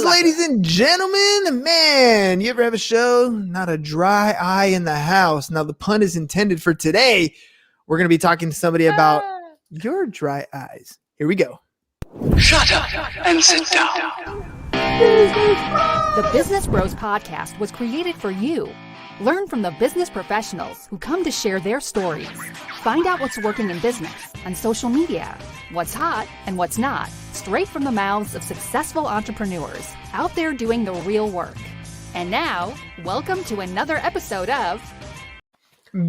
ladies and gentlemen. Man, you ever have a show? Not a dry eye in the house. Now, the pun is intended for today. We're going to be talking to somebody about your dry eyes. Here we go. Shut up and sit down. The Business Bros Podcast was created for you. Learn from the business professionals who come to share their stories. Find out what's working in business and social media, what's hot and what's not, straight from the mouths of successful entrepreneurs out there doing the real work. And now, welcome to another episode of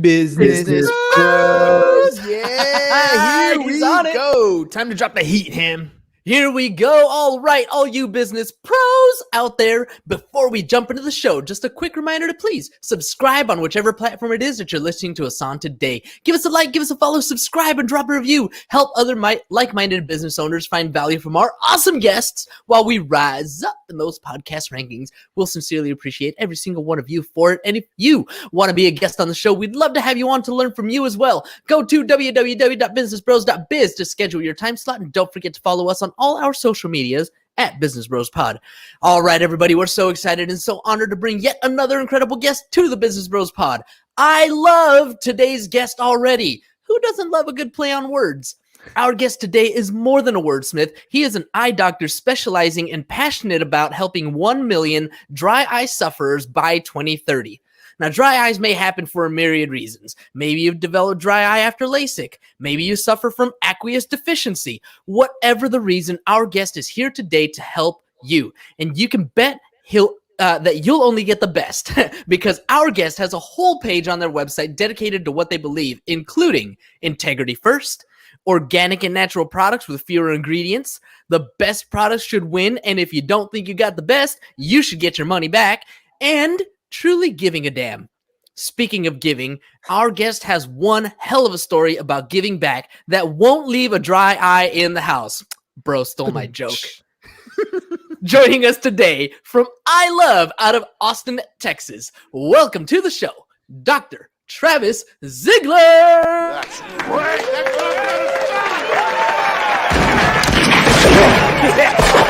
Business Bros. Yeah, here we go. Time to drop the heat, Ham. Here we go. All right, all you business pros out there. Before we jump into the show, just a quick reminder to please subscribe on whichever platform it is that you're listening to us on today. Give us a like, give us a follow, subscribe, and drop a review. Help other like-minded business owners find value from our awesome guests while we rise up in those podcast rankings. We'll sincerely appreciate every single one of you for it. And if you want to be a guest on the show, we'd love to have you on to learn from you as well. Go to www.businessbros.biz to schedule your time slot, and don't forget to follow us on all our social medias at Business Bros Pod. All right, everybody, we're so excited and so honored to bring yet another incredible guest to the Business Bros Pod. I love today's guest already. Who doesn't love a good play on words? Our guest today is more than a wordsmith. He is an eye doctor specializing and passionate about helping 1 million dry eye sufferers by 2030. Now, dry eyes may happen for a myriad reasons. Maybe you've developed dry eye after LASIK. Maybe you suffer from aqueous deficiency. Whatever the reason, our guest is here today to help you. And you can bet that you'll only get the best because our guest has a whole page on their website dedicated to what they believe, including integrity first, organic and natural products with fewer ingredients. The best products should win. And if you don't think you got the best, you should get your money back. And truly giving a damn. Speaking of giving, our guest has one hell of a story about giving back that won't leave a dry eye in the house. Bro stole my joke. Joining us today from I Love out of Austin, Texas. Welcome to the show, Dr. Travis Zigler. That's great. That's what I'm gonna say.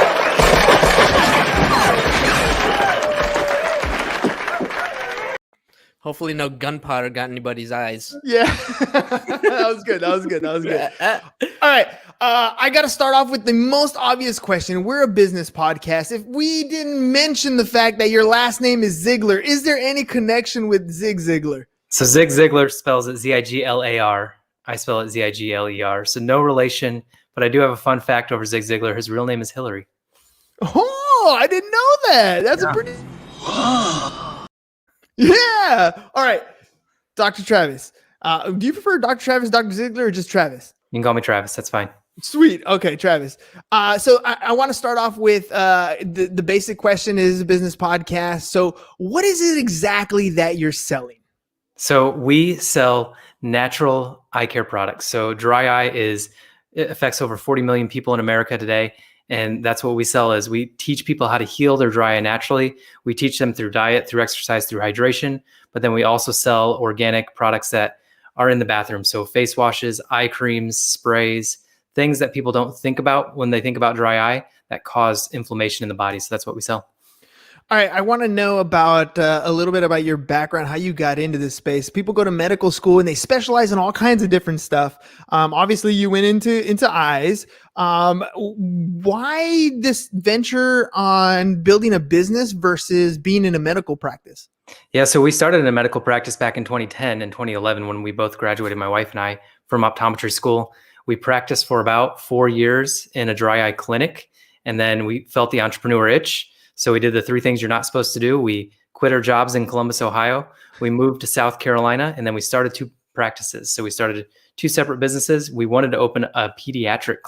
Hopefully no gunpowder got anybody's eyes. Yeah, that was good. All right, I got to start off with the most obvious question. We're a business podcast. If we didn't mention the fact that your last name is Zigler, is there any connection with Zig Ziglar? So Zig Ziglar spells it Ziglar. I spell it Zigler. So no relation, but I do have a fun fact over Zig Ziglar. His real name is Hillary. Oh, I didn't know that. That's a pretty... Yeah. All right. Dr. Travis. Do you prefer Dr. Travis, Dr. Zigler, or just Travis? You can call me Travis. That's fine. Sweet. Okay, Travis. So I want to start off with the basic question. Is a business podcast. So what is it exactly that you're selling? So we sell natural eye care products. So dry eye it affects over 40 million people in America today. And that's what we sell is we teach people how to heal their dry eye naturally. We teach them through diet, through exercise, through hydration. But then we also sell organic products that are in the bathroom. So face washes, eye creams, sprays, things that people don't think about when they think about dry eye that cause inflammation in the body. So that's what we sell. All right, I want to know about a little bit about your background, how you got into this space. People go to medical school and they specialize in all kinds of different stuff. Obviously, you went into eyes. Why this venture on building a business versus being in a medical practice? Yeah, so we started in a medical practice back in 2010 and 2011 when we both graduated, my wife and I, from optometry school. We practiced for about 4 years in a dry eye clinic, and then we felt the entrepreneur itch. So we did the 3 things you're not supposed to do. We quit our jobs in Columbus, Ohio. We moved to South Carolina, and then we started 2 practices. So we started 2 separate businesses. We wanted to open a pediatric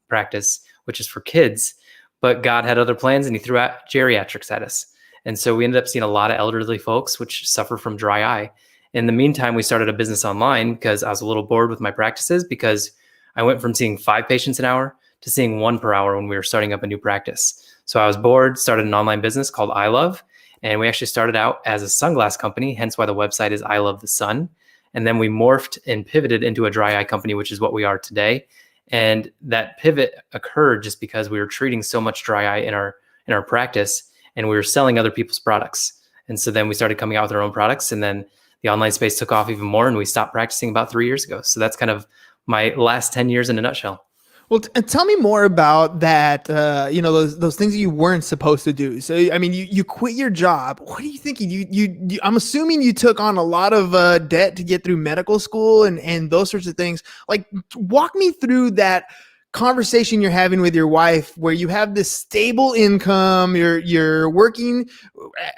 practice, which is for kids, but God had other plans and he threw out geriatrics at us. And so we ended up seeing a lot of elderly folks which suffer from dry eye. In the meantime, we started a business online because I was a little bored with my practices because I went from seeing 5 patients an hour to seeing 1 per hour when we were starting up a new practice. So I was bored, started an online business called I Love, and we actually started out as a sunglass company, hence why the website is I Love the Sun. And then we morphed and pivoted into a dry eye company, which is what we are today. And that pivot occurred just because we were treating so much dry eye in our in our practice, and we were selling other people's products. And so then we started coming out with our own products, and then the online space took off even more, and we stopped practicing about 3 years ago. So that's kind of my last 10 years in a nutshell. Well, tell me more about that. Those things that you weren't supposed to do. So, I mean, you quit your job. What are you thinking? You I'm assuming you took on a lot of debt to get through medical school and those sorts of things. Like, walk me through that conversation you're having with your wife, where you have this stable income. You're working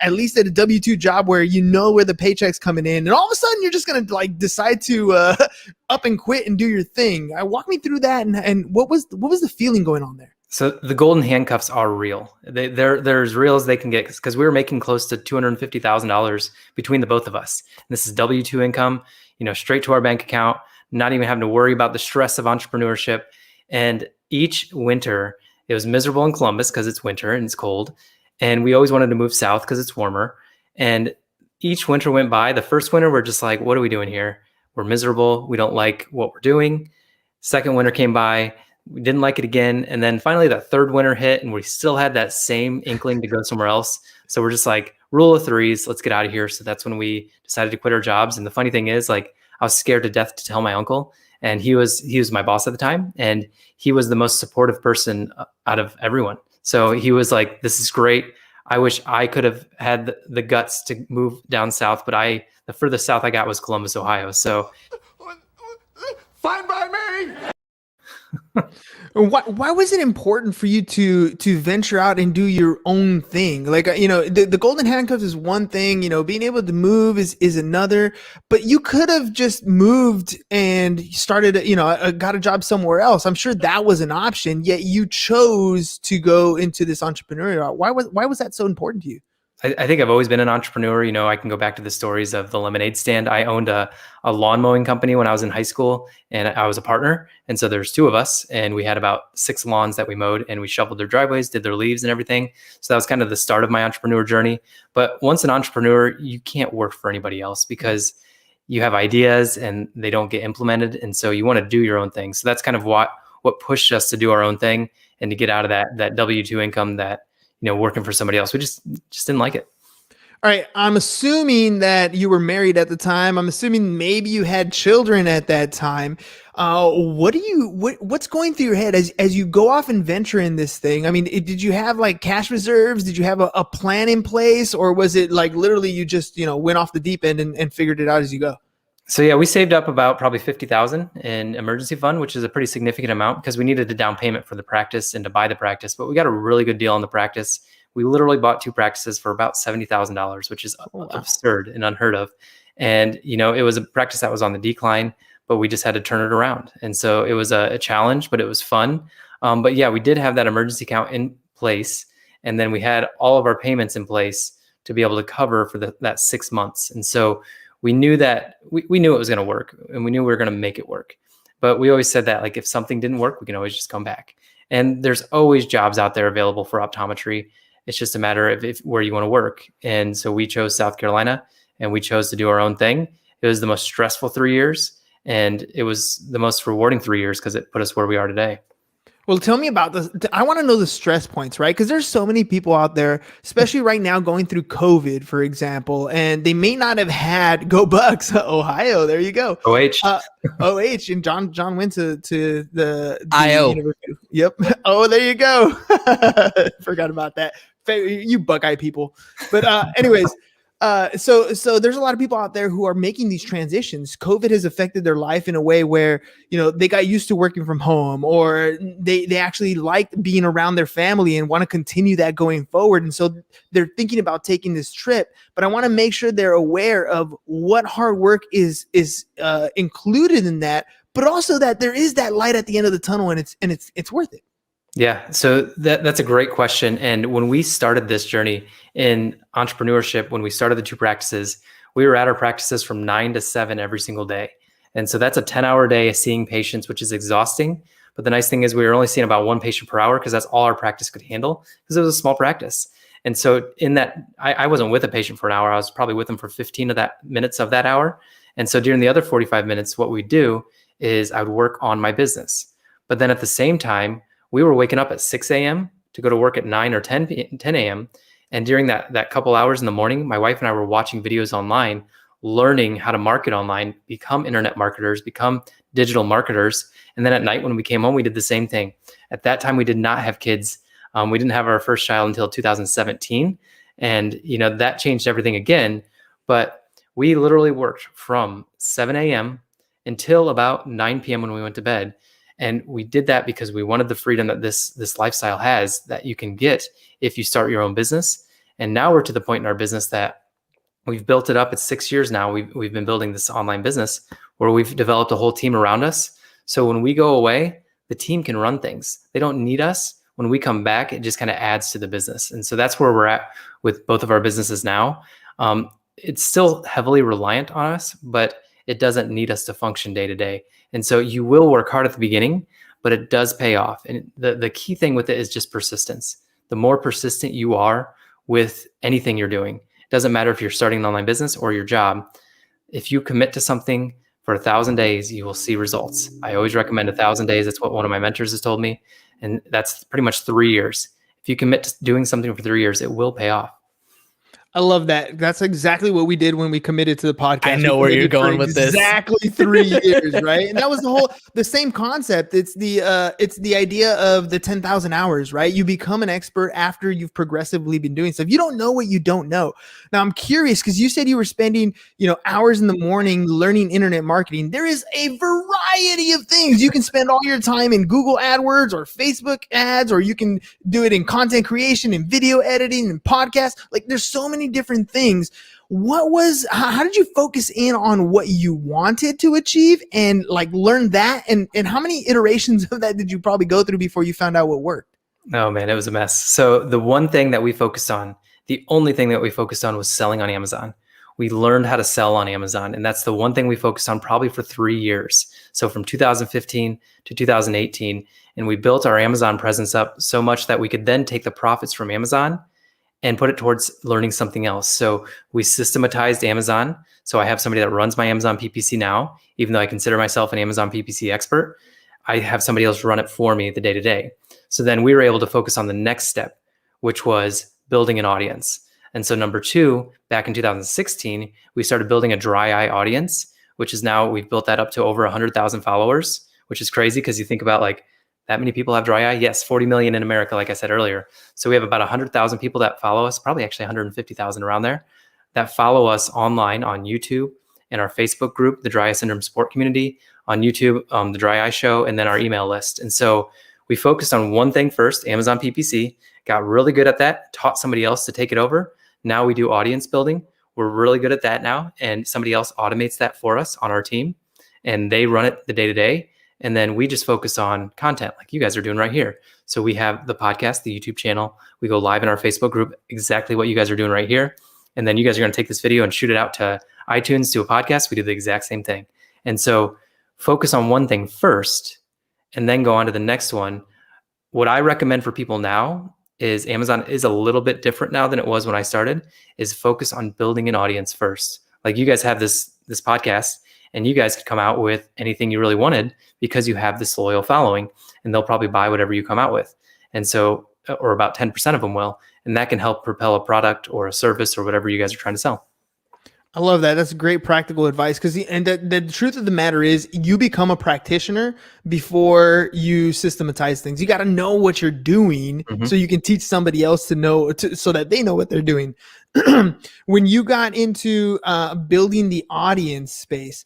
at least at a W-2 job where you know where the paycheck's coming in, and all of a sudden you're just gonna like decide to up and quit and do your thing. Walk me through that, and what was the feeling going on there? So the golden handcuffs are real. They're as real as they can get, because we were making close to $250,000 between the both of us. And this is W-2 income, straight to our bank account, not even having to worry about the stress of entrepreneurship. And each winter, it was miserable in Columbus because it's winter and it's cold. And we always wanted to move south because it's warmer. And each winter went by. The first winter, we're just like, what are we doing here? We're miserable. We don't like what we're doing. Second winter came by. We didn't like it again. And then finally that third winter hit, and we still had that same inkling to go somewhere else. So we're just like, rule of threes, let's get out of here. So that's when we decided to quit our jobs. And the funny thing is, like, I was scared to death to tell my uncle. And he was my boss at the time, and he was the most supportive person out of everyone. So he was like, this is great. I wish I could have had the guts to move down south, but the furthest south I got was Columbus, Ohio. So Fine by me. Why was it important for you to venture out and do your own thing? Like, the golden handcuffs is one thing, being able to move is another, but you could have just moved and started, got a job somewhere else. I'm sure that was an option, yet you chose to go into this entrepreneurial. Why was that so important to you? I think I've always been an entrepreneur. I can go back to the stories of the lemonade stand. I owned a lawn mowing company when I was in high school, and I was a partner. And so there's two of us, and we had about 6 lawns that we mowed, and we shoveled their driveways, did their leaves and everything. So that was kind of the start of my entrepreneur journey. But once an entrepreneur, you can't work for anybody else because you have ideas and they don't get implemented. And so you want to do your own thing. So that's kind of what pushed us to do our own thing and to get out of that W-2 income that, working for somebody else. We just didn't like it. All right. I'm assuming that you were married at the time. I'm assuming maybe you had children at that time. What's going through your head as you go off and venture in this thing? I mean, did you have like cash reserves? Did you have a plan in place, or was it like literally you just, went off the deep end and figured it out as you go? So yeah, we saved up about probably $50,000 in emergency fund, which is a pretty significant amount because we needed a down payment for the practice and to buy the practice. But we got a really good deal on the practice. We literally bought 2 practices for about $70,000, which is absurd and unheard of. And it was a practice that was on the decline, but we just had to turn it around. And so it was a challenge, but it was fun. But yeah, we did have that emergency account in place, and then we had all of our payments in place to be able to cover for that 6 months. And so we knew that we knew it was going to work, and we knew we were going to make it work. But we always said that, like, if something didn't work, we can always just come back. And there's always jobs out there available for optometry. It's just a matter of where you want to work. And so we chose South Carolina, and we chose to do our own thing. It was the most stressful 3 years, and it was the most rewarding 3 years because it put us where we are today. Well, tell me about this. I want to know the stress points, right? Because there's so many people out there, especially right now going through COVID, for example, and they may not have had Go Bucks, Ohio. There you go. OH. OH. And John went to the IO. University. Yep. Oh, there you go. Forgot about that. You Buckeye people. But anyways, so there's a lot of people out there who are making these transitions. COVID has affected their life in a way where, they got used to working from home, or they actually like being around their family and want to continue that going forward. And so they're thinking about taking this trip, but I want to make sure they're aware of what hard work is included in that, but also that there is that light at the end of the tunnel, and it's worth it. Yeah, so that's a great question. And when we started this journey in entrepreneurship, when we started the 2 practices, we were at our practices from 9 to 7 every single day. And so that's a 10-hour day of seeing patients, which is exhausting. But the nice thing is we were only seeing about 1 patient per hour because that's all our practice could handle, because it was a small practice. And so in that, I wasn't with a patient for an hour. I was probably with them for 15 minutes of that hour. And so during the other 45 minutes, what we do is I would work on my business. But then at the same time, we were waking up at 6 a.m. to go to work at 9 or 10 a.m. And during that couple hours in the morning, my wife and I were watching videos online, learning how to market online, become internet marketers, become digital marketers. And then at night when we came home, we did the same thing. At that time, we did not have kids. We didn't have our first child until 2017. And, that changed everything again. But we literally worked from 7 a.m. until about 9 p.m. when we went to bed. And we did that because we wanted the freedom that this lifestyle has that you can get if you start your own business. And now we're to the point in our business that we've built it up. It's 6 years now. We've been building this online business where we've developed a whole team around us. So when we go away, the team can run things. They don't need us. When we come back, it just kind of adds to the business. And so that's where we're at with both of our businesses now. It's still heavily reliant on us, but it doesn't need us to function day to day. And so you will work hard at the beginning, but it does pay off. And the key thing with it is just persistence. The more persistent you are with anything you're doing, it doesn't matter if you're starting an online business or your job. If you commit to something for 1,000 days, you will see results. I always recommend 1,000 days. That's what one of my mentors has told me. And that's pretty much 3 years. If you commit to doing something for 3 years, it will pay off. I love that. That's exactly what we did when we committed to the podcast. I know where you're going with this. Exactly 3 years, right? And that was the same concept. It's the idea of the 10,000 hours, right? You become an expert after you've progressively been doing stuff. You don't know what you don't know. Now I'm curious because you said you were spending, hours in the morning learning internet marketing. There is a variety of things. You can spend all your time in Google AdWords or Facebook ads, or you can do it in content creation and video editing and podcasts. Like there's so many different things. How did you focus in on what you wanted to achieve and learn that? And how many iterations of that did you probably go through before you found out what worked? Oh man, it was a mess. So the one thing that we focused on, the only thing that we focused on was selling on Amazon. We learned how to sell on Amazon. And that's the one thing we focused on probably for 3 years. So from 2015 to 2018, and we built our Amazon presence up so much that we could then take the profits from Amazon and put it towards learning something else. So we systematized Amazon. So I have somebody that runs my Amazon PPC now, even though I consider myself an Amazon PPC expert. I have somebody else run it for me the day to day. So then we were able to focus on the next step, which was building an audience. And so number 2, back in 2016, we started building a dry eye audience, which is now we've built that up to over 100,000 followers, which is crazy because you think about that many people have dry eye? Yes, 40 million in America, like I said earlier. So we have about 100,000 people that follow us, probably actually 150,000 around there, that follow us online on YouTube and our Facebook group, the Dry Eye Syndrome Support Community, on YouTube, the Dry Eye Show, and then our email list. And so we focused on one thing first, Amazon PPC, got really good at that, taught somebody else to take it over. Now we do audience building. We're really good at that now. And somebody else automates that for us on our team, and they run it the day to day. And then we just focus on content like you guys are doing right here. So we have the podcast, the YouTube channel. We go live in our Facebook group, exactly what you guys are doing right here. And then you guys are going to take this video and shoot it out to iTunes, to a podcast. We do the exact same thing. And so focus on one thing first and then go on to the next one. What I recommend for people now is Amazon is a little bit different now than it was when I started, is focus on building an audience first. Like you guys have this podcast, and you guys could come out with anything you really wanted because you have this loyal following, and they'll probably buy whatever you come out with. And so, or about 10% of them will, and that can help propel a product or a service or whatever you guys are trying to sell. I love that. That's great practical advice. The truth of the matter is you become a practitioner before you systematize things. You got to know what you're doing so you can teach somebody else to know, so that they know what they're doing. When you got into building the audience space,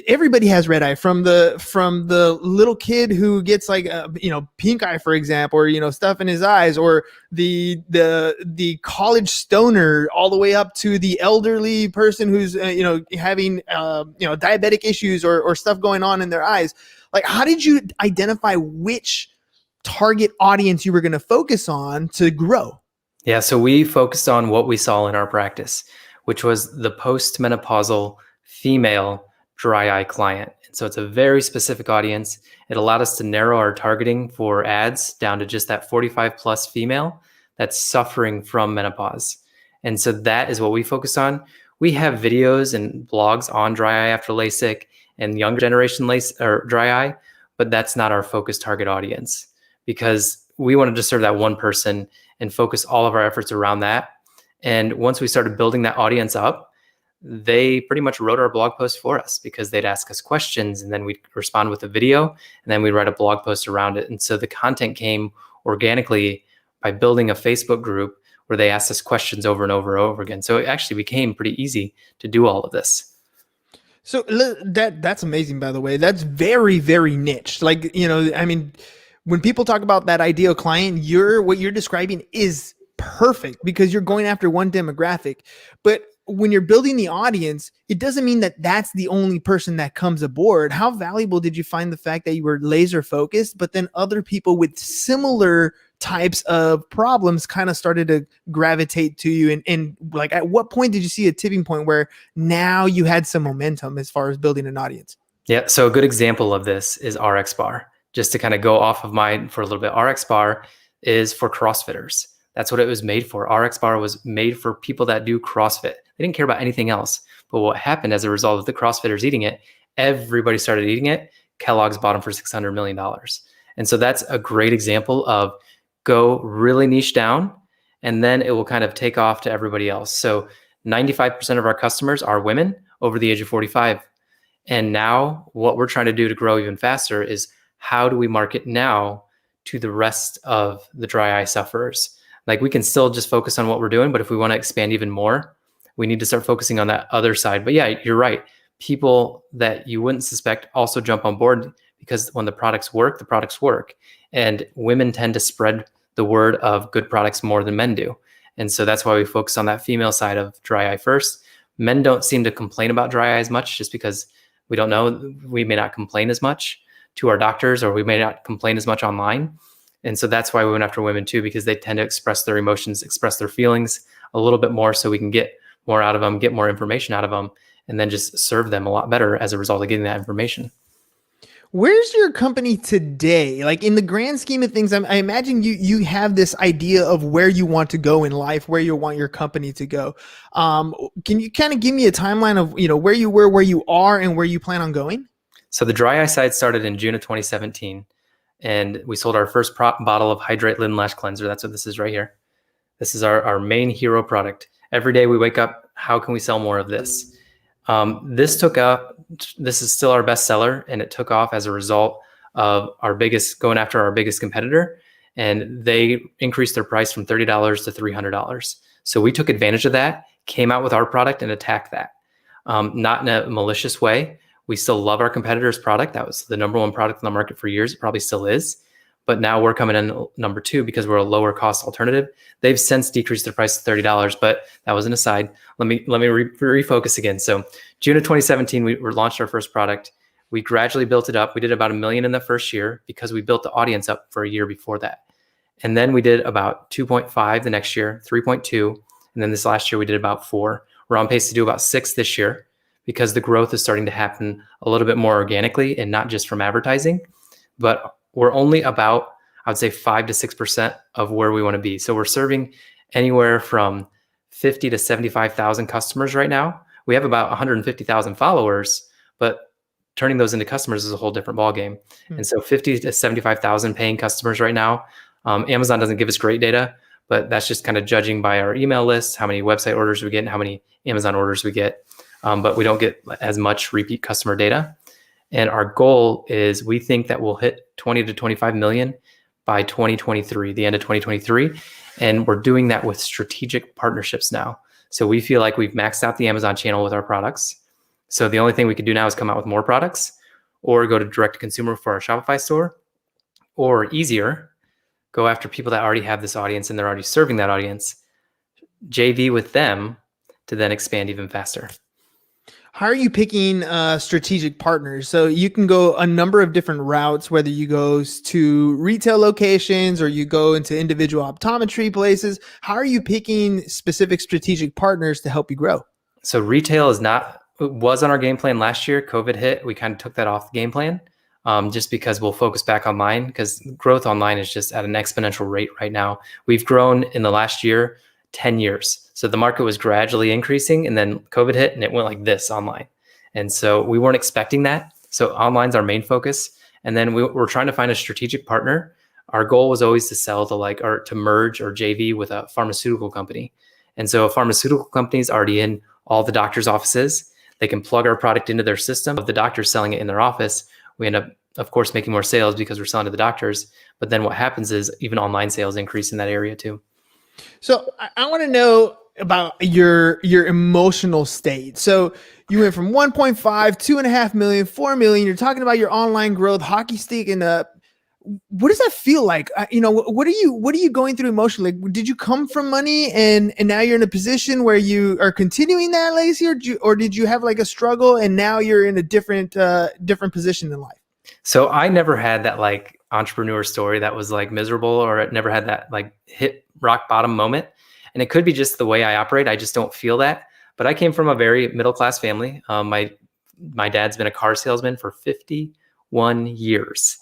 everybody has red eye, from the little kid who gets pink eye, for example, or stuff in his eyes, or the college stoner, all the way up to the elderly person who's having diabetic issues or stuff going on in their eyes. Like, how did you identify which target audience you were going to focus on to grow? Yeah, so we focused on what we saw in our practice, which was the postmenopausal female dry eye client. And so it's a very specific audience. It allowed us to narrow our targeting for ads down to just that 45 plus female that's suffering from menopause. And so that is what we focus on. We have videos and blogs on dry eye after LASIK and younger generation dry eye, but that's not our focused target audience, because we wanted to serve that one person and focus all of our efforts around that. And once we started building that audience up, they pretty much wrote our blog post for us because they'd ask us questions and then we'd respond with a video and then we'd write a blog post around it. And so the content came organically by building a Facebook group where they asked us questions over and over and over again. So it actually became pretty easy to do all of this. So that's amazing, by the way. That's very, very niche. Like, I mean, when people talk about that ideal client, what you're describing is perfect because you're going after one demographic. But when you're building the audience, it doesn't mean that that's the only person that comes aboard. How valuable did you find the fact that you were laser focused, but then other people with similar types of problems kind of started to gravitate to you? And like, at what point did you see a tipping point where now you had some momentum as far as building an audience? Yeah. So a good example of this is RX Bar. Just to kind of go off of mine for a little bit, RX Bar is for CrossFitters. That's what it was made for. RX Bar was made for people that do CrossFit. They didn't care about anything else. But what happened as a result of the CrossFitters eating it, everybody started eating it. Kellogg's bought them for $600 million. And so that's a great example of go really niche down, and then it will kind of take off to everybody else. So 95% of our customers are women over the age of 45. And now what we're trying to do to grow even faster is how do we market now to the rest of the dry eye sufferers? Like we can still just focus on what we're doing, but if we want to expand even more, we need to start focusing on that other side. But yeah, you're right. People that you wouldn't suspect also jump on board because when the products work, the products work. And women tend to spread the word of good products more than men do. And so that's why we focus on that female side of dry eye first. Men don't seem to complain about dry eye as much just because we don't know. We may not complain as much to our doctors, or we may not complain as much online. And so that's why we went after women too, because they tend to express their emotions, express their feelings a little bit more so we can get more out of them, get more information out of them, and then just serve them a lot better as a result of getting that information. Where's your company today? Like in the grand scheme of things, I imagine you have this idea of where you want to go in life, where you want your company to go. Can you kind of give me a timeline of where you were, where you are, and where you plan on going? So the dry eye side started in June of 2017, and we sold our first bottle of Hydrate Lid and Lash Cleanser. That's what this is right here. This is our main hero product. Every day we wake up, how can we sell more of this? This is still our best seller, and it took off as a result of going after our biggest competitor, and they increased their price from $30 to $300. So we took advantage of that, came out with our product and attacked that. Not in a malicious way. We still love our competitor's product. That was the number one product in the market for years. It probably still is. But now we're coming in number two because we're a lower cost alternative. They've since decreased their price to $30, but that was an aside. Let me refocus again. So June of 2017, we launched our first product. We gradually built it up. We did about $1 million in the first year because we built the audience up for a year before that. And then we did about 2.5 the next year, 3.2. And then this last year we did about 4. We're on pace to do about 6 this year because the growth is starting to happen a little bit more organically and not just from advertising. But we're only about, I would say, 5 to 6% of where we want to be. So we're serving anywhere from 50 to 75,000 customers right now. We have about 150,000 followers, but turning those into customers is a whole different ballgame. And so 50 to 75,000 paying customers right now. Amazon doesn't give us great data, but that's just kind of judging by our email list, how many website orders we get and how many Amazon orders we get. But we don't get as much repeat customer data. And our goal is we think that we'll hit 20 to 25 million by 2023, the end of 2023. And we're doing that with strategic partnerships now. So we feel like we've maxed out the Amazon channel with our products. So the only thing we could do now is come out with more products or go to direct to consumer for our Shopify store, or easier, go after people that already have this audience and they're already serving that audience, JV with them to then expand even faster. How are you picking strategic partners? So you can go a number of different routes, whether you go to retail locations or you go into individual optometry places. How are you picking specific strategic partners to help you grow? So retail was on our game plan last year. COVID hit. We kind of took that off the game plan just because we'll focus back online, because growth online is just at an exponential rate right now. We've grown in the last year 10 years. So the market was gradually increasing, and then COVID hit and it went like this online. And so we weren't expecting that. So online's our main focus. And then we're trying to find a strategic partner. our goal was always to sell to or to merge or JV with a pharmaceutical company. And so a pharmaceutical company is already in all the doctor's offices. They can plug our product into their system. Of the doctors selling it in their office, we end up, of course, making more sales because we're selling to the doctors. But then what happens is even online sales increase in that area too. So I want to know about your emotional state. So you went from 1.5, 2.5 million, 4 million. You're talking about your online growth, hockey stick, and what does that feel like? What are you going through emotionally? Like, did you come from money and now you're in a position where you are continuing that legacy, or did you have like a struggle and now you're in a different position in life? So I never had that like entrepreneur story that was like miserable, or it never had that like hit rock bottom moment. And it could be just the way I operate. I just don't feel that. But I came from a very middle-class family. My dad's been a car salesman for 51 years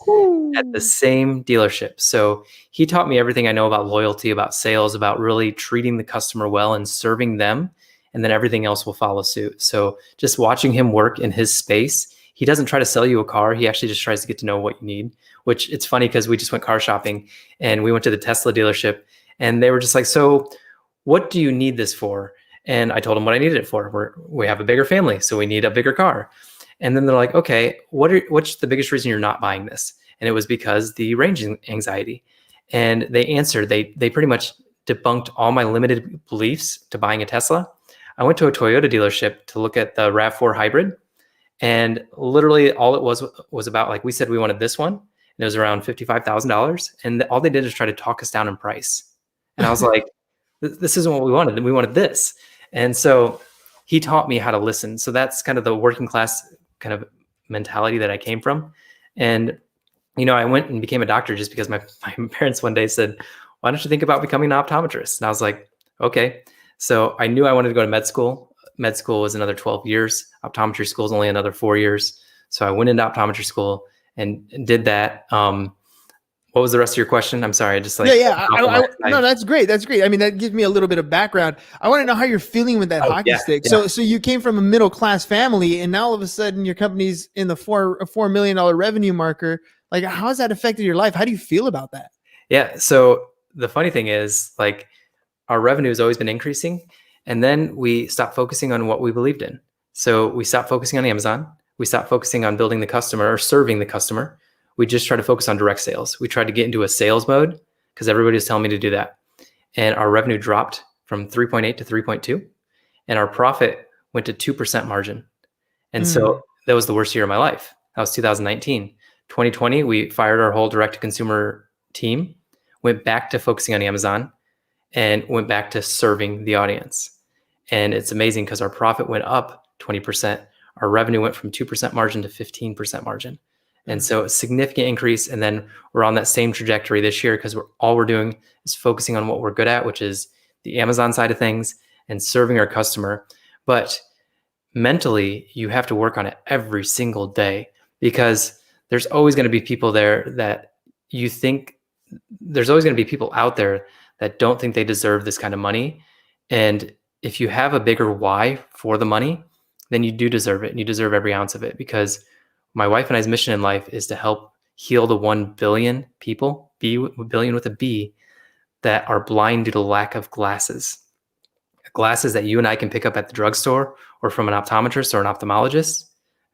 at the same dealership. So he taught me everything I know about loyalty, about sales, about really treating the customer well and serving them. And then everything else will follow suit. So just watching him work in his space, he doesn't try to sell you a car. He actually just tries to get to know what you need, which it's funny because we just went car shopping and we went to the Tesla dealership and they were just like, so what do you need this for? And I told them what I needed it for. We have a bigger family, so we need a bigger car. And then they're like, okay, what's the biggest reason you're not buying this? And it was because the range anxiety. And they answered, they pretty much debunked all my limited beliefs to buying a Tesla. I went to a Toyota dealership to look at the RAV4 hybrid. And literally all it was about, like we said, we wanted this one. And it was around $55,000. And all they did is try to talk us down in price. And I was like, this isn't what we wanted. We wanted this. And so he taught me how to listen. So that's kind of the working class kind of mentality that I came from. And, I went and became a doctor just because my parents one day said, why don't you think about becoming an optometrist? And I was like, okay. So I knew I wanted to go to med school. Med school was another 12 years. Optometry school is only another 4 years. So I went into optometry school and did that. What was the rest of your question? I'm sorry. I just like, no, that's great. That's great. I mean, that gives me a little bit of background. I want to know how you're feeling with that hockey stick. Yeah. So you came from a middle-class family and now all of a sudden your company's in the $4 million revenue marker. Like, how has that affected your life? How do you feel about that? Yeah. So the funny thing is, like, our revenue has always been increasing. And then we stopped focusing on what we believed in. So we stopped focusing on Amazon. We stopped focusing on building the customer or serving the customer. We just tried to focus on direct sales. We tried to get into a sales mode because everybody was telling me to do that. And our revenue dropped from 3.8 to 3.2. And our profit went to 2% margin. And so that was the worst year of my life. That was 2019. 2020, we fired our whole direct-to-consumer team, went back to focusing on Amazon, and went back to serving the audience. And it's amazing because our profit went up 20%. Our revenue went from 2% margin to 15% margin. And so a significant increase. And then we're on that same trajectory this year because all we're doing is focusing on what we're good at, which is the Amazon side of things and serving our customer. But mentally, you have to work on it every single day because there's always going to be people there that you think there's always going to be people out there that don't think they deserve this kind of money. And if you have a bigger why for the money, then you do deserve it. And you deserve every ounce of it, because my wife and I's mission in life is to help heal the 1 billion people, billion with a B, that are blind due to lack of glasses. Glasses that you and I can pick up at the drugstore or from an optometrist or an ophthalmologist.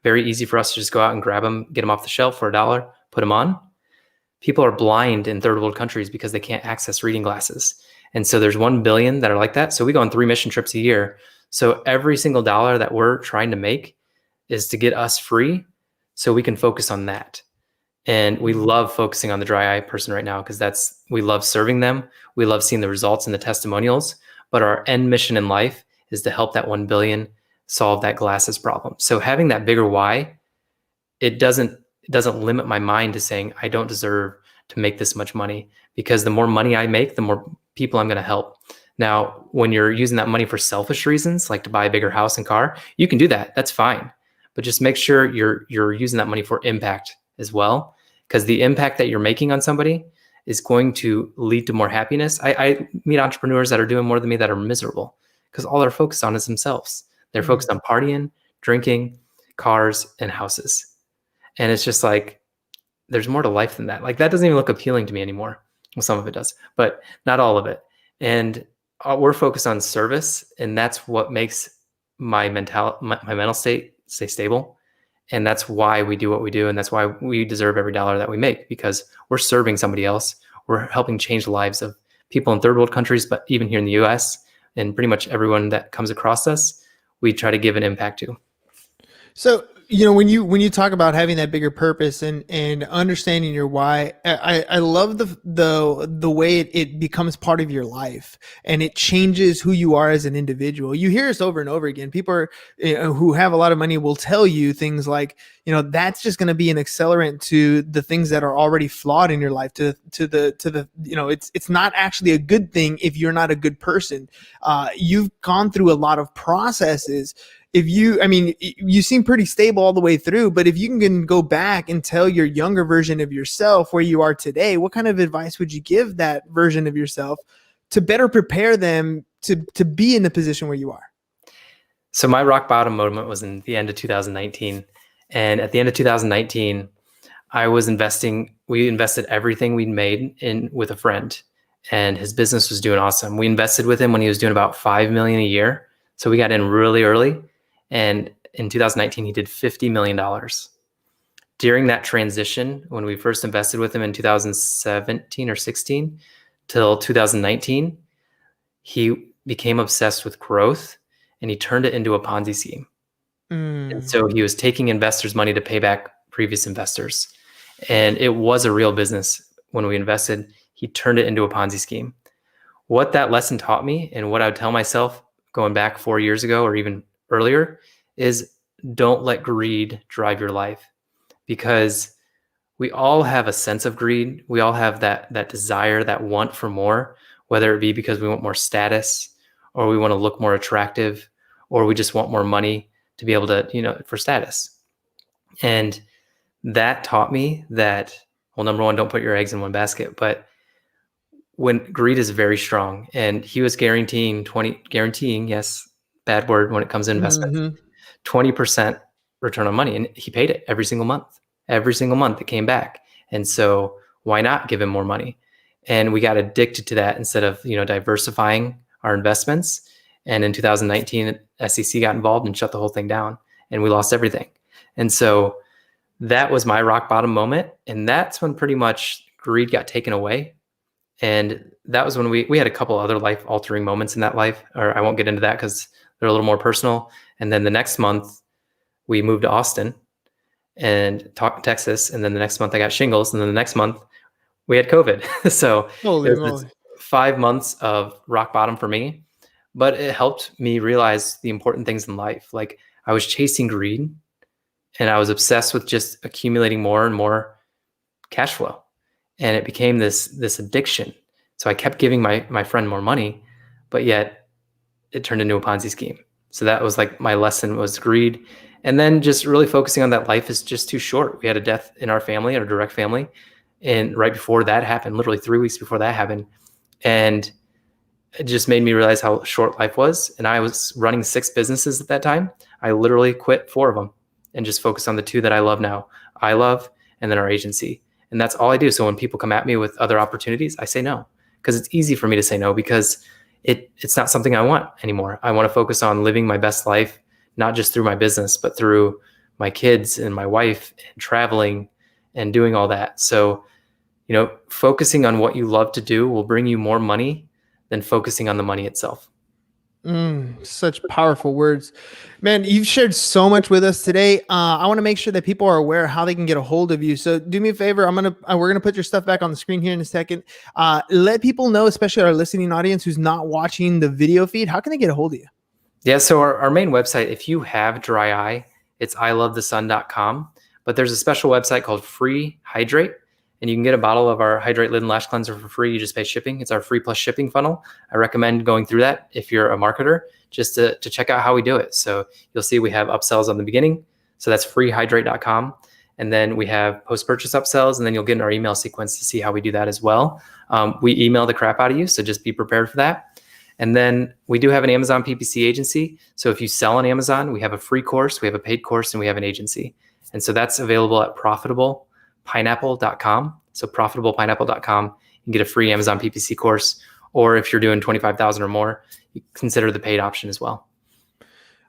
Very easy for us to just go out and grab them, get them off the shelf for $1, put them on. People are blind in third world countries because they can't access reading glasses. And so there's 1 billion that are like that. So we go on 3 mission trips a year. So every single dollar that we're trying to make is to get us free so we can focus on that. And we love focusing on the dry eye person right now because we love serving them. We love seeing the results and the testimonials. But our end mission in life is to help that 1 billion solve that glasses problem. So having that bigger why, it doesn't limit my mind to saying I don't deserve to make this much money, because the more money I make, the more people I'm going to help. Now, when you're using that money for selfish reasons, like to buy a bigger house and car, you can do that. That's fine. But just make sure you're using that money for impact as well, because the impact that you're making on somebody is going to lead to more happiness. I meet entrepreneurs that are doing more than me that are miserable because all they're focused on is themselves. They're focused on partying, drinking, cars, and houses. And it's just like, there's more to life than that. Like that doesn't even look appealing to me anymore. Well, some of it does, but not all of it. And we're focused on service, and that's what makes my mental state stay stable. And that's why we do what we do. And that's why we deserve every dollar that we make, because we're serving somebody else. We're helping change the lives of people in third world countries, but even here in the US, and pretty much everyone that comes across us, we try to give an impact to. So, when you talk about having that bigger purpose and understanding your why, I love the way it becomes part of your life, and it changes who you are as an individual. You hear us over and over again. People are, who have a lot of money will tell you things like, that's just going to be an accelerant to the things that are already flawed in your life, to the it's not actually a good thing if you're not a good person. You've gone through a lot of processes. You seem pretty stable all the way through, but if you can go back and tell your younger version of yourself where you are today, what kind of advice would you give that version of yourself to better prepare them to be in the position where you are? So my rock bottom moment was in the end of 2019. And at the end of 2019, we invested everything we'd made in with a friend, and his business was doing awesome. We invested with him when he was doing about $5 million a year. So we got in really early. And in 2019, he did $50 million. During that transition, when we first invested with him in 2017 or 16 till 2019, he became obsessed with growth, and he turned it into a Ponzi scheme. And so he was taking investors' money to pay back previous investors. And it was a real business when we invested. He turned it into a Ponzi scheme. What that lesson taught me, and what I would tell myself going back 4 years ago or even earlier, is don't let greed drive your life, because we all have a sense of greed. We all have that desire, that want for more, whether it be because we want more status, or we want to look more attractive, or we just want more money to be able to, for status. And that taught me that, well, number one, don't put your eggs in one basket. But when greed is very strong, and he was guaranteeing, yes, bad word when it comes to investment, 20% return on money. And he paid it every single month. Every single month it came back. And so why not give him more money? And we got addicted to that instead of, diversifying our investments. And in 2019, SEC got involved and shut the whole thing down, and we lost everything. And so that was my rock bottom moment. And that's when pretty much greed got taken away. And that was when we had a couple other life altering moments in that life, or I won't get into that because they're a little more personal. And then the next month we moved to Austin and Texas. And then the next month I got shingles. And then the next month we had COVID. So it was 5 months of rock bottom for me, but it helped me realize the important things in life. Like I was chasing greed, and I was obsessed with just accumulating more and more cash flow. And it became this addiction. So I kept giving my friend more money, but yet it turned into a Ponzi scheme. So that was like my lesson, was greed. And then just really focusing on that life is just too short. We had a death in our family, our direct family. And right before that happened, literally 3 weeks before that happened. And it just made me realize how short life was. And I was running 6 businesses at that time. I literally quit 4 of them and just focused on the 2 that I love now. I love, and then our agency. And that's all I do. So when people come at me with other opportunities, I say no, because it's easy for me to say no, because it's not something I want anymore. I want to focus on living my best life, not just through my business, but through my kids and my wife and traveling and doing all that. So, focusing on what you love to do will bring you more money than focusing on the money itself. Such powerful words, man. You've shared so much with us today. I want to make sure that people are aware how they can get a hold of you. So do me a favor. We're going to put your stuff back on the screen here in a second. Let people know, especially our listening audience who's not watching the video feed, how can they get a hold of you? Yeah. So our main website, if you have dry eye, it's ilovethesun.com, but there's a special website called Free Hydrate. And you can get a bottle of our Hydrate Lid and Lash Cleanser for free. You just pay shipping. It's our free plus shipping funnel. I recommend going through that if you're a marketer, just to check out how we do it. So you'll see we have upsells on the beginning. So that's freehydrate.com. And then we have post-purchase upsells, and then you'll get in our email sequence to see how we do that as well. We email the crap out of you, so just be prepared for that. And then we do have an Amazon PPC agency. So if you sell on Amazon, we have a free course, we have a paid course, and we have an agency. And so that's available at profitablepineapple.com. So profitablepineapple.com. You can get a free Amazon PPC course, or if you're doing 25,000 or more, you consider the paid option as well.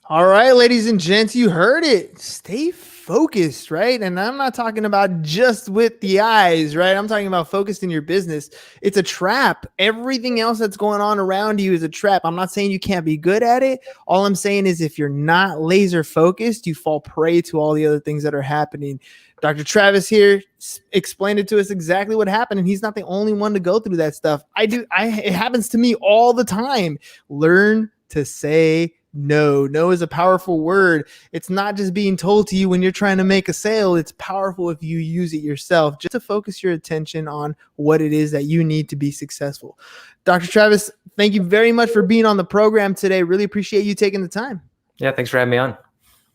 All right, ladies and gents, you heard it. Stay focused, right? And I'm not talking about just with the eyes, right? I'm talking about focused in your business. It's a trap. Everything else that's going on around you is a trap. I'm not saying you can't be good at it. All I'm saying is if you're not laser focused, you fall prey to all the other things that are happening. Dr. Travis here explained it to us exactly what happened, and he's not the only one to go through that stuff. It happens to me all the time. Learn to say no. No is a powerful word. It's not just being told to you when you're trying to make a sale. It's powerful if you use it yourself, just to focus your attention on what it is that you need to be successful. Dr. Travis, thank you very much for being on the program today. Really appreciate you taking the time. Yeah, thanks for having me on.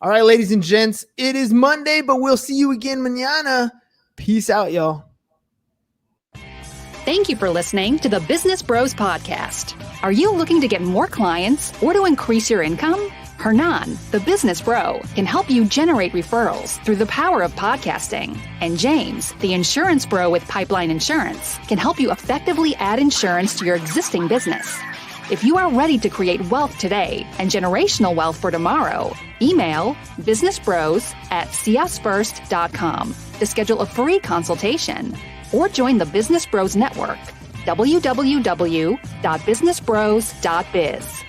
All right, ladies and gents, it is Monday, but we'll see you again mañana. Peace out, y'all. Thank you for listening to the Business Bros Podcast. Are you looking to get more clients or to increase your income? Hernan, the business bro, can help you generate referrals through the power of podcasting. And James, the insurance bro with Pipeline Insurance, can help you effectively add insurance to your existing business. If you are ready to create wealth today and generational wealth for tomorrow, email businessbros@csfirst.com to schedule a free consultation. Or join the Business Bros Network, www.businessbros.biz.